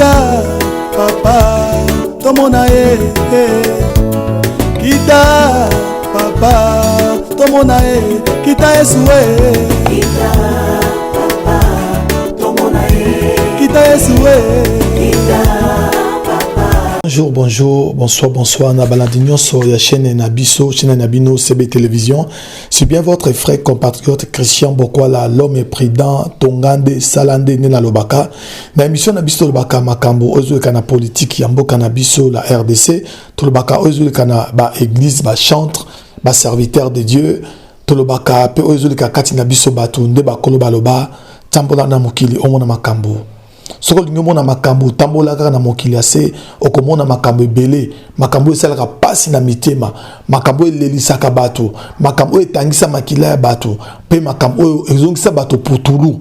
Kita papa tomona Kita papa tomona Kita Yesue Kita papa tomona Kita Yesue Bonjour, bonjour, bonsoir, bonsoir. Na baladinho sur la chaîne Nabiso, chaîne Nabino CB Télévision. C'est bien votre frère compatriote Christian Bokwala, l'homme est prudent, Tongande, Salande, Nena Lobaka. Na émission Nabiso Lobaka Makambo, Ozo Kana politique, Yambo Kanabiso, la RDC, Tolobaka, Ozo Kana, ba église, ba chantre, ba serviteur de Dieu, Tolobaka, pe Ozo Kati Nabiso Batunde, ba Kolobaloba, Tambola Namukili, Omona Makambo. Soko lingomona makambo tambola kaka na mokili ase okomona makambo ebele makambo esalaka pasi na mitema makambo elelisaka bato makambo etangisa makila ya bato pe makambo ezongisa bato putulu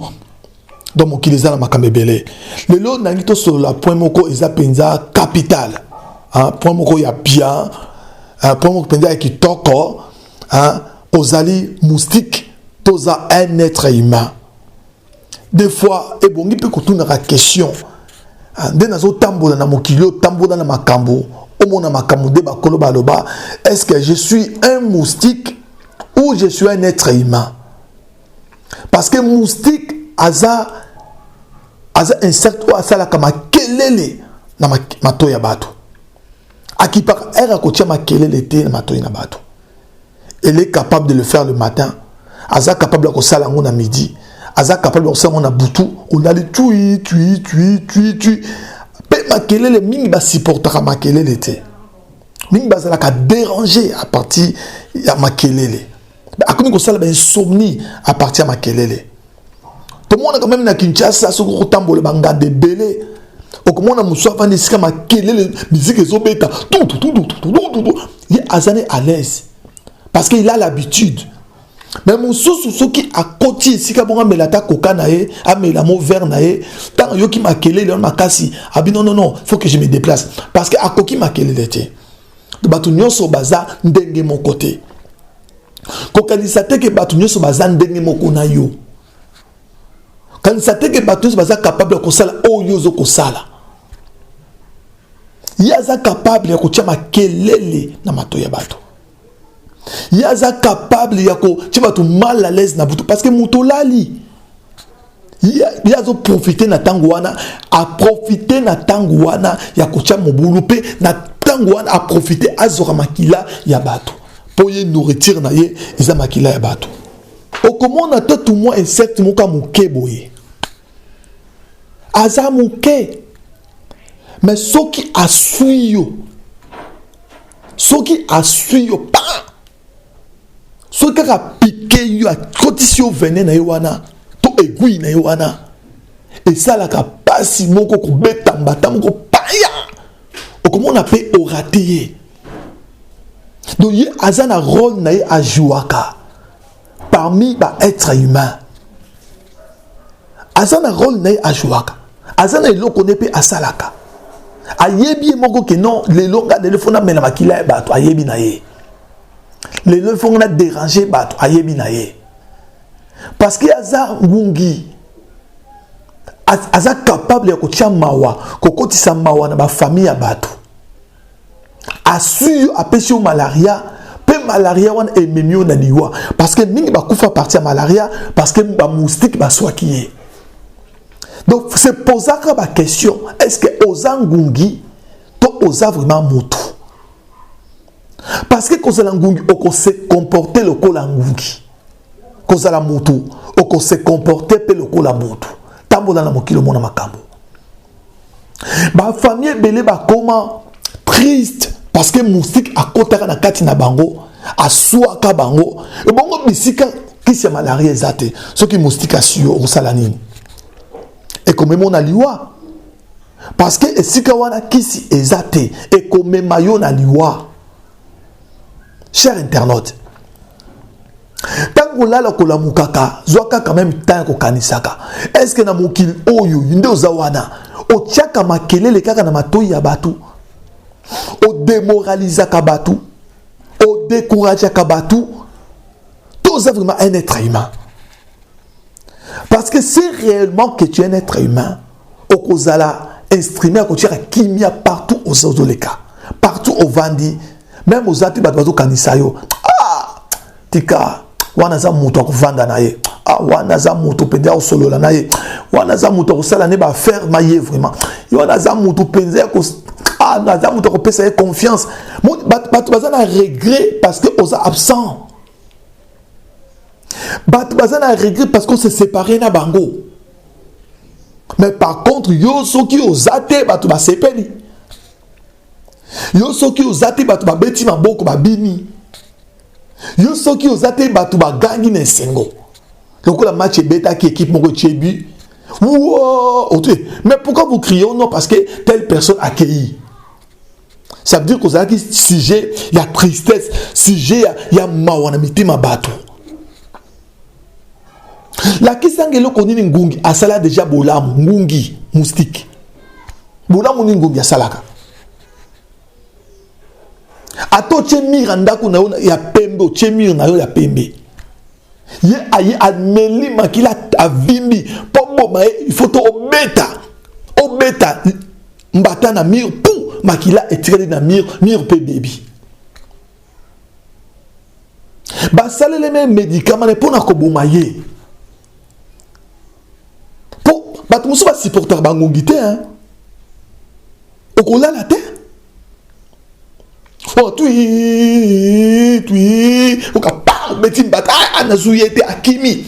donc mokili ezala makambo ebele lelo nangi to sur la point moko eza penza capital point moko ya bien point moko penza ya kitoko ozali moustique toza un être humain. Des fois, et bon, il peut qu'on a la question. Dès nazo tambola na mokilo, tambola na makambo, omona makambo de bakolo baloba. Est-ce que je suis un moustique ou je suis un être humain? Parce que moustique, aza insecte ou asa la kama kelele na mato ya bato. Akipaka era kotia ma kelele te na mato na bato. Elle est capable de le faire le matin. Aza capable de kosala ngo na midi. Aza capable de faire mon boutou, on a les tui. Pe makelele mingi ba supportera makelele te. Mingi ba za la ka déranger à partir ya makelele. A komi ko sala ba insomnie à partir ya makelele. Tout le monde quand même na Kinshasa so ko tambole banga de belé. O ko mona muso afandi sika makelele musique ezobeta. Tout. Il est azane à l'aise parce qu'il a l'habitude. Mais mon sous qui a côté si kabonga melata koka nae amela mo vert nae tant yo ki makele le makasi abi non faut que je me déplace parce que akoki makele lete de batu nyonso baza ndenge mon côté kokanisa te ke batu nyonso baza ndenge moko na yo kanisa te ke batu nyonso baza capable de kosala oyo zo kosala yaza capable ya kotia makelele na mato ya bato. Yaza capable yako tu tu mal à l'aise na butu parce que mutolali yazo profiter na tanguana a profiter na tanguana ya kocha mobulu pe na tanguana a profiter azora makila ya bato pour y nourriture na ye eza makila ya bato okomona tout moi insecte moka muke boye aza muke mais soki asuyo pa so kaka piqué yo a cotisio venin na yowana to aiguille na yowana et ça la kapasi moko ko betamba tamoko paya o comment on appelle au raté donc y azana rôle na a jouaka parmi ba être humain azana rôle na a jouaka azana eloko ne pe asalaka ayebi moko ke non le longa de fona mena makila ba to ayebi na ye. Les deux font déranger bato ayebi na ye parce que aza ngungi aza capable ya kotia mawa kokotisa mawa na ba famille ya bato asu apesi malaria pe malaria wana ememio na liwa parce que mingi bakufa partir malaria parce que ba moustique ba swaki. Donc c'est poser la question, est-ce que oza ngungi to oza vraiment mutu? Parce que quand on se comporter le col ngungi, quand on mutu, on se comporter le col mutu. Tambo dans la mokilo mona makambo. Ba famille belé ba comment triste parce que moustique a kotaka na kati na bango, a suaka bango. Et bongo bisika qui se malaria ezate, ce qui moustique a suyo au salanini. Et comme mon aliwa parce que esika wana kisi ezate et comme mayo na liwa. Cher internaute, tango lala kola mukaka, zwaka quand même tant ko kanisaka. Est-ce que na mokil oyo yinde ozawana, o tiaka makelele kaka na matoyi ya batu, o démoraliser ka batu, o décourager ka batu, tout ça vraiment un être humain. Parce que si réellement que tu es un être humain, okozala instrument à tirer kimia partout aux autres cas. Partout au Vandi, même aux ati bateau kanisayo. Ah, tika, wanaza muto kuvanda naye. Ah, wanaza muto penza au solo la naye. Wanaza muto kusala ne ba faire mailler vraiment. Wanaza muto penza ko ah, naza muto ko pesa confiance. Bato baza na regret parce que aux absent. Bato baza na regret parce qu'on s'est séparé na bango. Mais par contre, yo soki aux ate bato ba sepeli. Yo soki ozate batu ba beti maboko ba bini. Yo soki ozate batu ba gangi na sengo. Lokola match beta qui équipe moko tchebi. Wow, mais pourquoi vous criez non parce que telle personne a accueilli. Ça veut dire que vous sujet, il y a tristesse, sujet il y a mawana mitima batu. La kisangelo konini ngungi asala déjà bolamu ngungi moustique. Bolamu ni ngungi asalaka. Ato chemir andako na ya pembe chemir na yo ya pembe ye aye admeli makila avimbi pombo ma il faut to obeta mbata na mur pou makila etiré na mur pe baby ba sale les mêmes médicaments ne pona ko bomaye po ba muso ba supporter bangongité hein okola la terre. Oh, tui, oka pa, beti mbata, anazuyete akimi.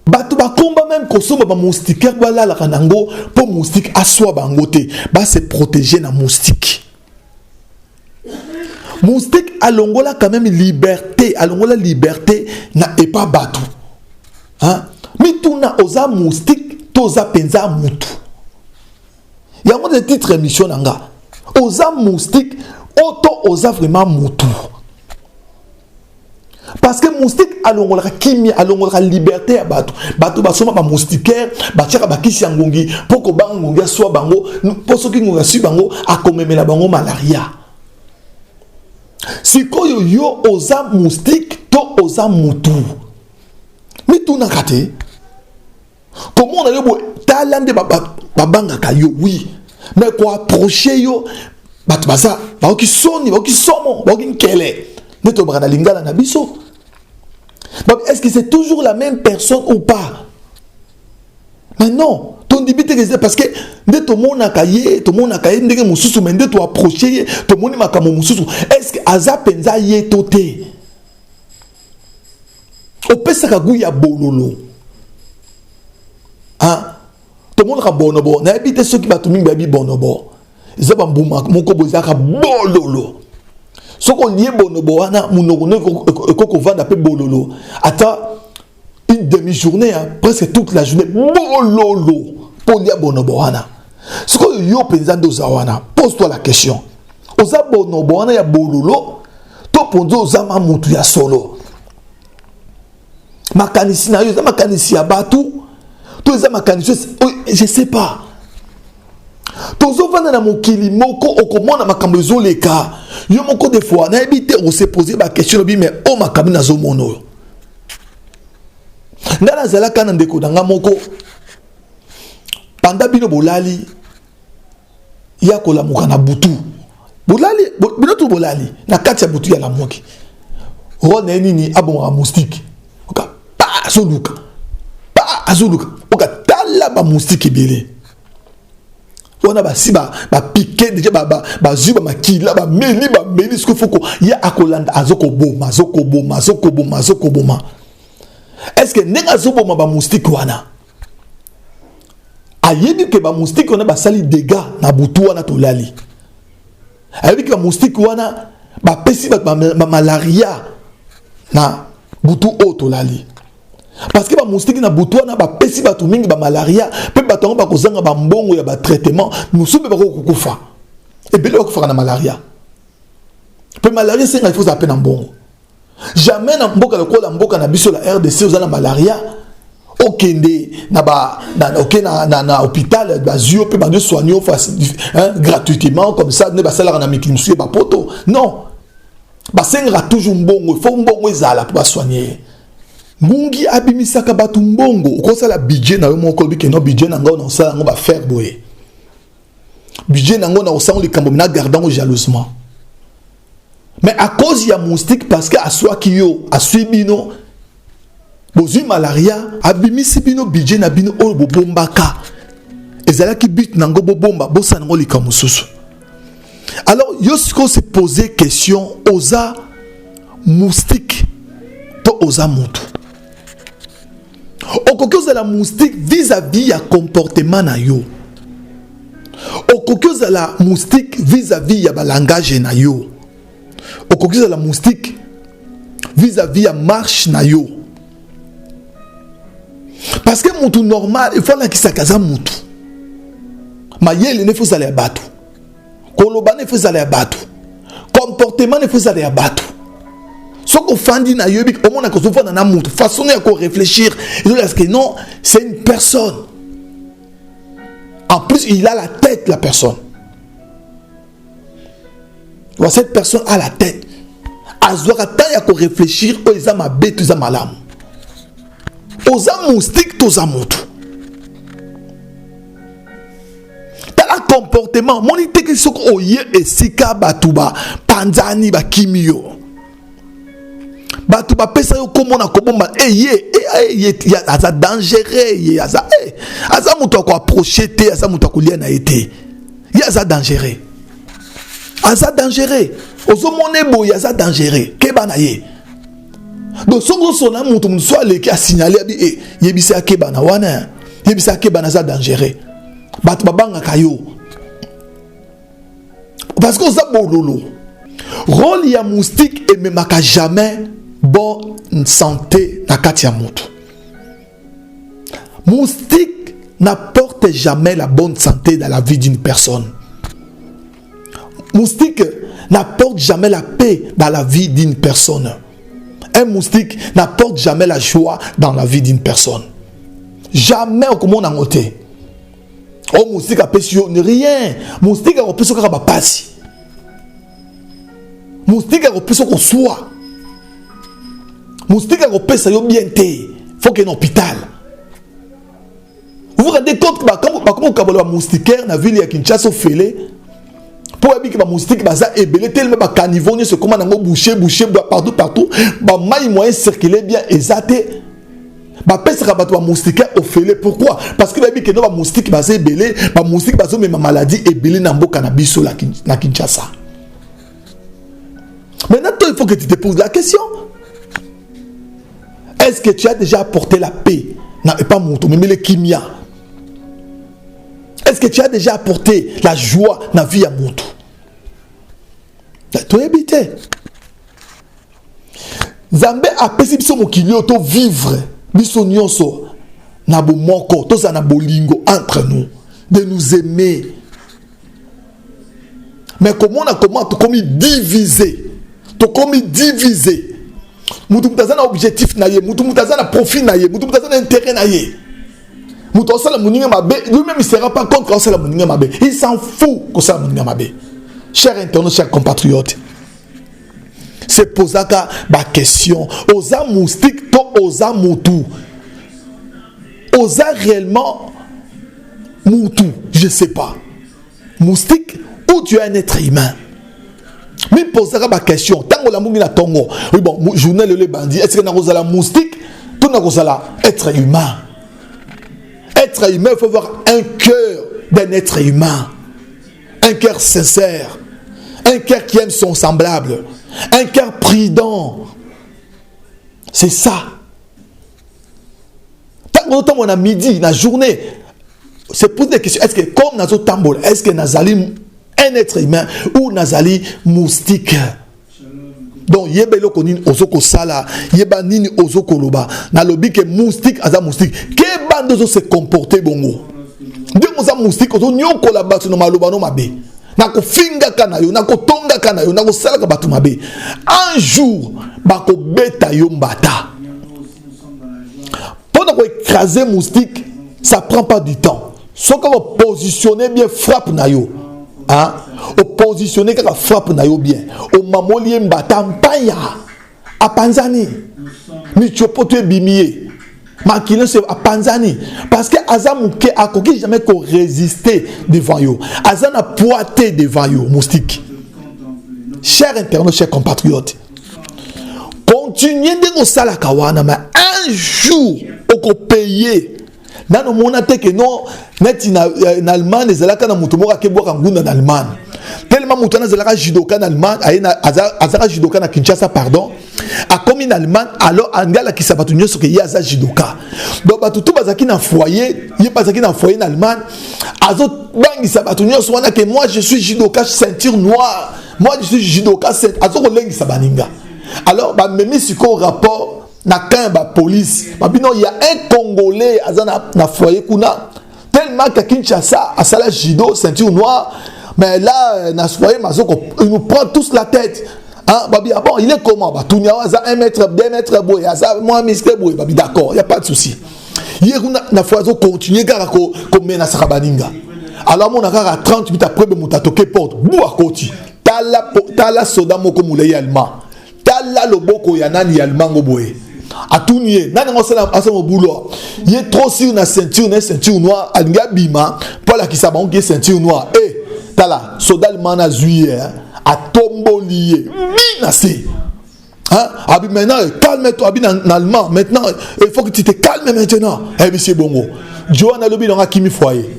Batu ba komba même kosoma ba moustiquaire wala la kanango pour moustique aswa bangote, ba se protéger na moustique. Moustique alongola quand même liberté, alongola liberté na et pas batu. Hein? Mituna oza moustique, toza penza mutu. Yango de titre émission nanga. Oza moustique, auto oza vraiment moutou. Parce que moustique alongola kimi, alongola liberté à batou. Batou basoma ba moustiquaire, batiaka bakisi ngongi, poko bango ngongi so bango, poso ki ngonga si bango akomemela bango malaria. Sikoyo yo oza moustique, to oza moutou. Mitou na kate. Comment on a le talande babanga kayo oui. Mais quoi approcher yo batbaza ba ki soni ba ki somo ba ki nkele neto brana lingala na biso. Donc est-ce que c'est toujours la même personne ou pas? Mais non, ton débité parce que dès tout monde a caillé ndenge mususu mais dès to approcher to moni makamo mususu est-ce que aza penza ye toté opesa kaguya bololo ah tout le monde a bonobo. Na habité ceux qui battent mingi bonobo. Ils ont bambuma moko bozaka bololo. Ce qu'on lié bonobo ana munogone koko vanda pe bololo. Attends une demi-journée presque toute la journée bololo pour lié bonobo ana. Ce qu'on yo penza dozawana. Pose-toi la question. Oza bonobo ana ya bololo. To ponzo ozama mutu ya solo. Makanisi na yo makanisi ya batu. Tous les mécanismes, je sais pas. Tous les gens qui mokili moko okomona makambo ezoleka. Yo moko des fois na habité on se poser la question mais o makambo na zo mono. Ndana zala kana ndeko danga moko. Panda bino bolali ya kola mukana butu. Bolali binotu bolali na kati ya butu ya la moki. Rone nini abonga moustique. Oka pa azoluka. Pa azoluka. Oka tala ba moustique ebele. On a ba piqué déjà ba zuba makila ba meli ce qu'il faut ya akolanda azoko boma. Est-ce que nenga zo boma ba moustique wana? Ayebi ke ba moustique wana ba sali dégâts na butu wana to lali. Ayebi ke ba moustique wana ba pesi ba malaria na butu o to lali. Parce que ba moustique na butu wana ba pesi ba to mingi ba malaria pe ba tongo ba kozanga ba mbongo ya ba traitement musube ba ko kufa. Et bele ko fa na malaria. Pe malaria c'est il faut appeler na mbongo. Jamais na mboka le kola mboka na biso la RDC ozana malaria. Okende na hôpital ba zio pe ba de soigner gratuitement comme ça ne ba sala na mikimsu ba poto. Non. Ba sengra toujours mbongo, faut mbongo ezala pour ba soigner. ngungi abimisaka batu mbongo okosa la budget na yo moko bi ke no budget na ngo na osala ngo ba faire boye budget na ngo na osala likambo na gardant jalousement mais à cause ya moustique parce que aswa ki yo asui bino bozui malaria abimisi bino budget na bino oyo bobombaka ezalaki but na ngo bobomba bosana ngo likambo susu. Alors yosko se poser question oza moustique to oza mutu. Okoki la moustique vis-à-vis ya comportement na yo. Okoki la moustique vis-à-vis ya langage na yo. Okoki la moustique vis-à-vis ya marche na yo. Parce que mutu normal, il faut la ki sakaza mutu. Mayele ne faut aller battre. Koloba ne faut aller abattre. Comportement ne faut aller abattre. Ce qu'on fait na yobi, au moins qu'on voit dans mutu, façon de réfléchir. Est-ce que non, c'est une personne. En plus, il a la tête, la personne. Cette personne a la tête. Azora tant ya ko réfléchir, oza ma bête, oza malam. Oza moustique, oza mutu. Comportement monite que ce qu'on y et sika batuba panzani ba kimio batuba pesa yo comme on a komomba ya aza dangereux ya aza muto ko approcher te aza muto ko lia na été ya aza dangereux ozo monebo ya aza dangereux keba na ye donc songo sona muto so ale ki a signaler abi yebisa keba na wana yebisa keba na aza dangereux batu babanga kayo. Parce que ça bololo. Rôle ya moustique et même à jamais bonne santé na katia moto. Moustique n'apporte jamais la bonne santé dans la vie d'une personne. Moustique n'apporte jamais la paix dans la vie d'une personne. Un moustique n'apporte jamais la joie dans la vie d'une personne. Jamais au comment on a noté. Oh, moustique a pêché rien. Moustique a repris ce qu'on a passé. Moustique a repris ce qu'on soit. Moustique a repris ça bien té. Faut qu'il y ait un hôpital. Vous vous rendez compte que quand on a un moustiquaire dans la ville de Kinshasa, pour que les moustiques soient belé tellement que carnivore se commande à boucher partout. Les moyens circuler bien exacté. Ba pesa rabatwa moustiquaire au félé. Pourquoi? Parce que les moustiques basé belé, les moustiques basé même maladie et belé na mboka na biso na Kinshasa. Maintenant, il faut que tu te poses la question. Est-ce que tu as déjà apporté la paix? Non, et pas mon tour, mais les kimia. Est-ce que tu as déjà apporté la joie dans la vie à mon tour? Tu es habité. Zambé a pesé biso mokilio to vivre. Biso nyonso na bo moko to za na bolingo entre nous de nous aimer. Mais comment tu comme diviser? To comme diviser. Mutu mutaza na objectif na ye, mutu mutaza na profit na ye, mutu mutaza na intérêt na ye. Mutu osala muninga mabe, lui-même il sera pas contre osala muninga mabe. Il s'en fout que ça muninga mabe. Chers internautes, chers compatriotes. C'est poser la question. Osa moustique, to osa moutou. Osa réellement moutou, je ne sais pas. Moustique ou tu es un être humain. Mais poser la question. Tant que la mouni na tongo. Oui bon, journal le bandit. Est-ce que na osa la moustique, tout na osa la être humain. Être humain, il faut avoir un cœur d'un être humain. Un cœur sincère. Un cœur qui aime son semblable. Un cœur prudent. C'est ça. Tant que on a midi, la journée, c'est poser des questions. Est-ce que comme Nazo Tambol, est-ce que Nazali un être humain ou Nazali moustique? Donc, yebelo konin ozoko sala, yeba nini ozoko loba. Na lobi que moustique aza moustique. Que bande se comporter bongo? De moza moustique ozo nyoko la batu no maloba no mabe. Nako finga kana yo, nako tonga kana yo, nako salaka batu mabe. Un jour, bako beta yo mbata. Pendant qu'on écraser moustique, ça prend pas du temps. Sauf qu'on va positionner bien, frappe na yo. Hein? Au positionner quand frappe na yo bien. Au mamoli mbata mpaya. A Panzani. michopo tu bimiye makile se apanzani parce que azamuke akoki jamais ko résister devant yo azana poité devant yo moustique. Chers internautes, chers compatriotes, continuez de nous saler kawana mais un jour au payer nano monate que non net en Allemagne les alaka na mutu moka ke boka ngunda en Allemagne tellement mutu na zalaka judoka en Allemagne ayena azaka judoka na Kinshasa pardon a comme en Allemagne alors angala ki sabatu nyoso ke yaza judoka donc batu tout bazaki na foyer yi bazaki na foyer en Allemagne azo bangi sabatu nyoso wana que moi je suis judoka ceinture noire moi je suis judoka azo ko lengi sabaninga alors ba memi siko rapport na quand ba police babino il y a un Congolais azana na foyer kuna tellement que Kinshasa a sala judo ceinture noire mais là na foyer mazoko il nous prend tous la tête hein babi ah bon il est comment ba tunia za 1 mètre 2 mètres boy ça moi muscle boy babi d'accord il y a pas de souci hier na foyer zo continuer kaka ko menace kabaninga alors mon akara 30 minutes après be mutatoke porte bu akoti tala soda moko mulei allemand tala loboko ya nani allemand boy atunier nani ngosela asemo boulot il est trop sur na ceinture noire anga bima pour la kisaba on ceinture noire tala soda allemand na juillet a tombolier minacé hein abi maintenant calme-toi abi en allemand maintenant il faut que tu te calmes maintenant monsieur bongo Joana lobi nga kimi foyer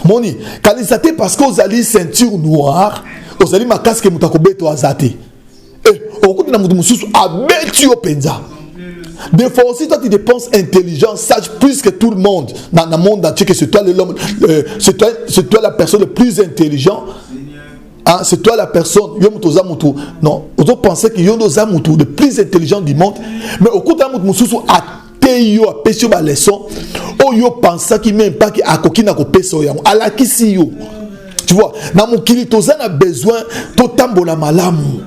moni kalisate parce que aux alliés ceinture noire aux alliés ma casque mutako beto azate okuti na mutu mususu abeti yo penza. Des fois aussi, toi tu dépenses intelligent, sage plus que tout le monde dans le monde entier, que c'est toi l'homme, c'est toi la personne le plus intelligent. Hein, c'est toi la personne, non, vous pensez que vous êtes le plus intelligent du monde, mais au coup d'un moment, vous avez a péché ma leçon, ou vous pensez qu'il même pas qu'il a coquine à copier à la qui tu vois, dans mon kili, tu as besoin de tambola malamu.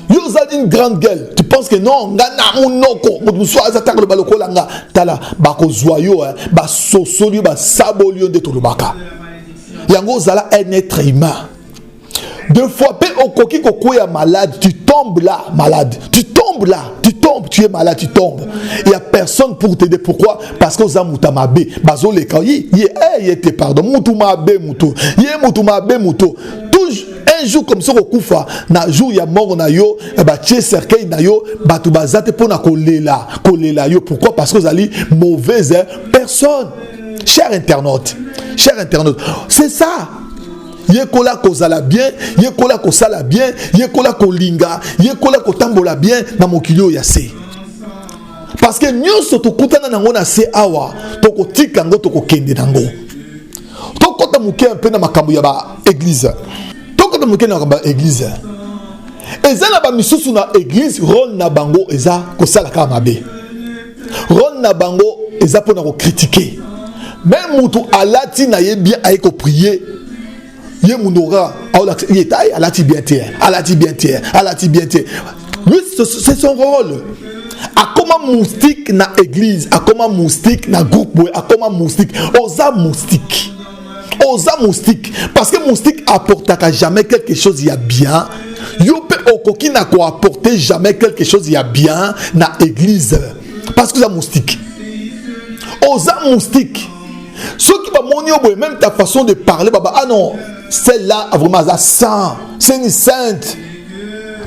Yo avez une grande gueule. Tu penses que non, ngana munoko, muso azataka le baloko langa, tala bako zoyo, ba sosolio, ba sabolio de tolobaka. Yango zala un être humain. Deux fois pe okoki koko ya malade, tu tombes là malade. Tu tombes là, tu es malade, tu tombes. Il y a personne pour t'aider. Pourquoi? Parce que oza mutamabe, bazo le kayi, yete pardon, mutumabe muto. Yé mutumabe muto. Un jour comme ça au kufa na jour ya mort na yo ba tie cercueil na yo batu bazate pona kolela yo. Pourquoi? Parce que vous allez mauvaise personne. Cher internaute, c'est ça. Yekola kozala bien, yekola kosala bien, yekola kolinga, yekola kotambola bien na mokili ya se. Parce que nyonso tokutana nango na se awa tokotika ngo tokokende nango. Tokota muke un peu na makambo ya ba église. Tokota muke na ba église. Eza na ba misusu na église rôle na bango eza kosala ka mabe. Rôle na bango eza pona ko critiquer. Même mutu alati na ye bien aiko prier. Ye munora alati bien terre. Lui c'est son rôle. A comment moustique na église, a comment moustique na groupe, a comment moustique, osa moustique parce que moustique apportera jamais quelque chose il y a bien. Yo pe okoki na ko apporter jamais quelque chose il y a bien na église parce que ça moustique. Osa moustique. Ceux qui va monio même ta façon de parler baba ah non celle-là vraiment ça c'est une sainte.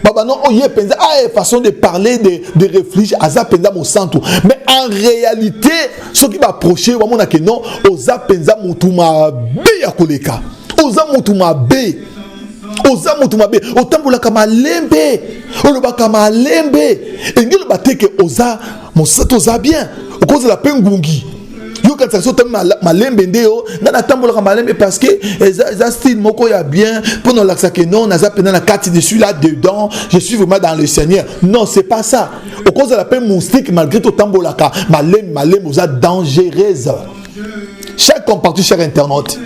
Baba non on y est pensa façon de parler de réfléchir à ça pensa mon centre mais en réalité ce qui va approcher on a que non oza pensa mutuma be ya koleka oza mutuma be otambola kama lembe oloba kama lembe engelo bateke oza mon centre oza bien au cause de la pengungi yo quand ça saute malembe ndeo na tambola kama lembe parce que ça style moko ya bien pour nous l'accès que non naza pendant la carte je suis là dedans je suis vraiment dans le Seigneur non c'est pas ça au cause de la peine moustique malgré tout tambola ka malembe oza dangereuse cher compatriote cher internaute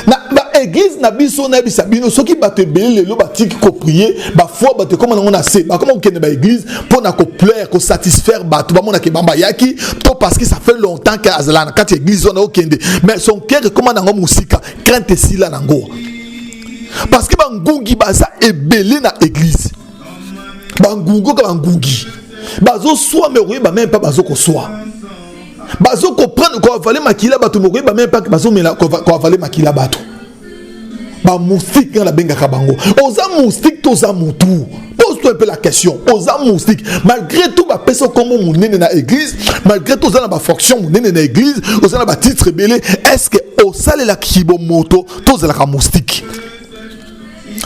na église na biso na bisabino soki bato belé lo batiki ko prier ba foi bato comme on a c'est ba comment on ba église pour na ko plaire ko satisfaire bato ba mona ke bamba yaki to parce que ça fait longtemps que azala na kati église on a okende mais son cœur comment na musika crainte sila nango parce que ba ngungi baza ebelé na église ba ngungo ka ngungi bazo soit mais oui, même pas bazo ko soit. Bazo comprendre qu'on va avaler makila bato mais oui, même pas que bazo mais qu'on va avaler makila bato. Ba moustique dans la benga kabango. Oza moustique toza mutu. Pose-toi un peu la question. Oza moustique. Malgré tout, ba personne comme mon nene na église, malgré tout, oza na ba fonction mon nene na église, oza na ba titre belé. Est-ce que au sale la kibo moto, toza la moustique?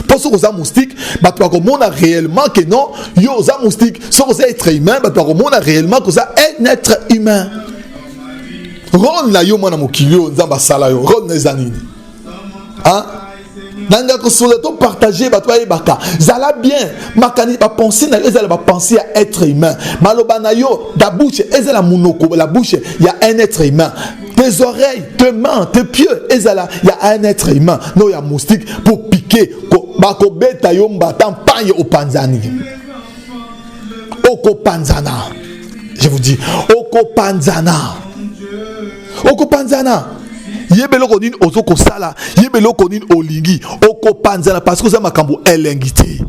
Parce que oza moustique, ba tu comprendre réellement que non, yo oza moustique. Si oza être humain, ba tu comprendre réellement que oza un être humain. Ron la yo mona mokilio nzamba sala yo. Ron na zanini. Hein? Nanga ko soleto partager ba toi baka zala bien makani ba penser na ezala ba penser à être humain maloba na yo da bouche ezala munoko la bouche il y a un être humain, tes oreilles, tes mains, tes pieds ezala il y a un être humain. Non il y a moustique pour piquer ba ko beta yo mbata panye au panzani oko panzana, je vous dis oko panzana yebelo konini ozoko sala yebelo konini olingi oko panzana parce que ça makambo elengité.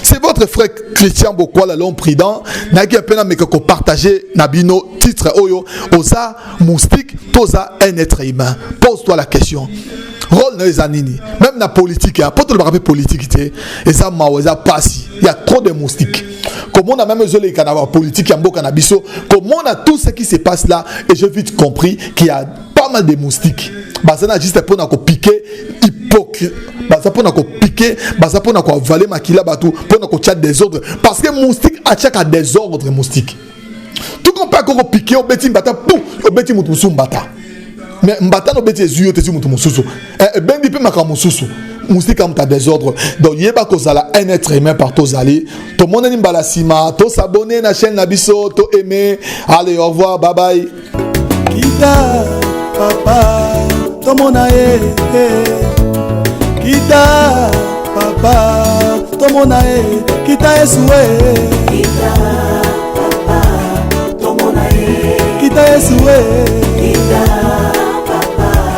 C'est votre frère Christian Bokwala l'homme prudent na ki apena meka ko partager nabino titre oyo oza moustique toza un être humain. Pose-toi la question. Rôle na zanini même na politique ya poto le rappel politique té et ça maoza passi il y a trop de moustiques. Comme on a même besoin de politique ya mboka na biso, comme on a tout ce qui se passe là et j'ai vite compris qu'il y a pas mal de moustiques. Bazana juste pour na ko piquer hypocrite. Baza pour na ko piquer, baza pour na ko avaler makila batu, pour na ko chat désordre parce que moustique a chaque désordre moustique. Tout qu'on pas ko piquer au beti mbata pou, au beti mutu sumbata. Mais mbata no beti ezuyo te mutu mususu. Ben dipe makamu mususu. Moustique comme ta désordre. Donc yeba kozala un être humain par tous ali. Tout le monde est nimbalasima, to s'abonner na chaîne Nabiso, to aimer. Allez, au revoir, bye bye. Kita papa, to monae. Kita papa, to monae. Kita esue. Kita